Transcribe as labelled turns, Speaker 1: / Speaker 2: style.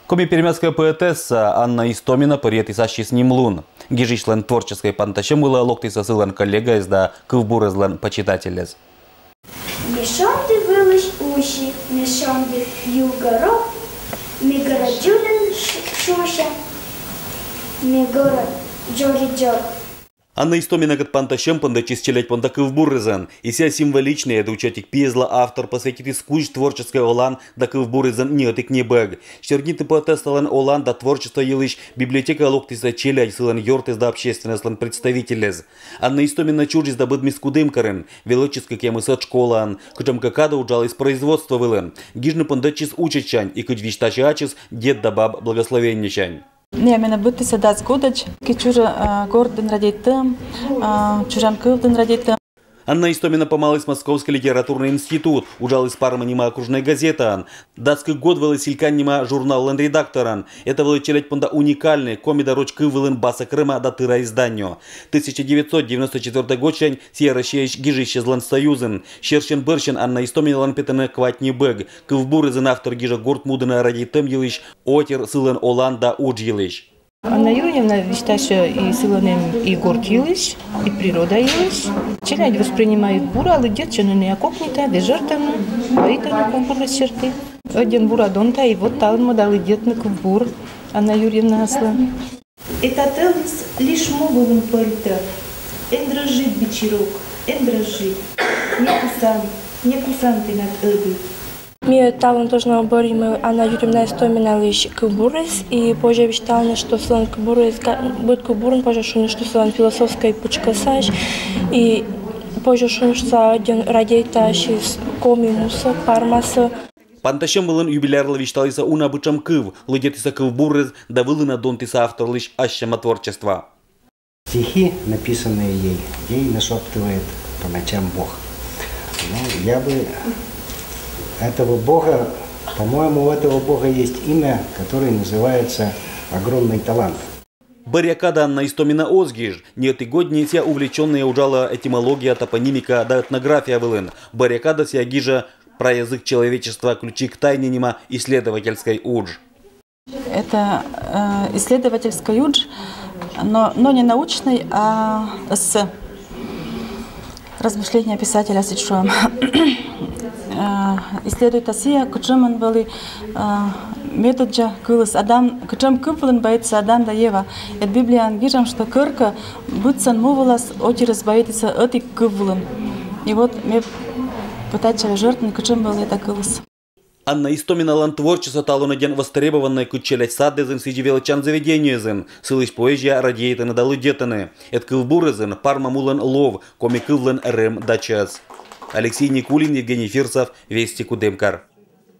Speaker 1: Коми пермяцкая поэтесса Анна Истомина порет исащи с ним лун. Гижичлен творческой пантащем была локтиса сылан коллега изда кывбурызлан почитателез.
Speaker 2: Мешонды вылышь уши, мешонды югорок, мигора джулен шуша, мигора джоги джог.
Speaker 1: Анна Истомина гад пантащем пандачи счелять панда кывбурызан. И ся символичная дучатик пьезла автор посвятит искуч творческой олан да кывбурызан неотик не бэг. Щергниты поэтесталан олан да творчество елыш библиотека локтиса челядь сылан йортез да общественностлан представителез. Анна Истомина чуржис да быдмис кудымкарен, велоческа кемысат школан, кычам какада уджал из производства вылен. Гижны пандачис учачань и кыч виштачи ачис дед да баб благословенничань.
Speaker 3: Не, меня будто седать годач, кичура горден радитым, чужан кылден радитым.
Speaker 1: Анна Истомина помалась Московский литературный институт, ужал из парма нема окружной газета. Датский год вылы силькан нема журнал редакторан. Это вылы челять панда уникальный, комида рочкы вылын баса Крыма да тыра изданию. 1994 год чань сия расщеящ гижище злан союзен. Щерщен бырщен Анна Истомина ланпетана кватни бэг. Кывбурызен автор гижа горд мудына радитым елыш, отер сылын оланда удж елыш.
Speaker 4: Анна Юрьевна висташа и силанем и горд елыш, и природа елыш. Челядь воспринимает бура, але детчина не окопнита, дежертана, боитана конкурс черты. Один бура донта, и вот талма дали детник в бур, Анна Юрьевна асла. Это телис лишь мобовым пальта. Эн дрожит бичерок, эн дрожит. Не кусан ты над эбой.
Speaker 5: Ми талон тоже на оборе Анна Юрьевна Истомина лишь кубурис, и позже вещала, что слон кубурис будет кубурен, позже шумит, что слон философской пучкасаж, и позже шумит, что один радейташ из комимуса, пармаса.
Speaker 1: Пантащем вылын юбилярлы вещталиса уна бычам кыв, лыдетиса кывбурыз, да вылына донтиса автор лишь ащама творчества.
Speaker 6: Стихи, написанные ей нашептывает по ночам Бог. Ну, я бы... Этого Бога, по-моему, у этого Бога есть имя, которое называется «Огромный талант».
Speaker 1: Барякада Анна Истомина озгиж, нет и годни ся увлеченная ужала этимология, топонимика да этнография вылын. Барякада ся гижа про язык человечества ключи к тайне нема исследовательской удж.
Speaker 3: Это исследовательский удж, но не научный, а с размышления писателя Сичуам. Исследует Асия, кучем были методжа кылыс Адам, кучем кыплын боится Адам да Ева. Это Библия ангижам, что кырка быцсан мувалас отирас боится этик кывлын. И вот мне пытаться жертвен, кучем был это кылыс.
Speaker 1: Анна Истомина лан творчество талонаден востребованное кучелять садезен сиди величан заведениезен. Сылыш поэзия радеет на далы детаны. Это кывбурызен, парма мулан лов, коми кывлын рэм да час. Алексей Никулин, Евгений Фирсов, Вести Кудымкар.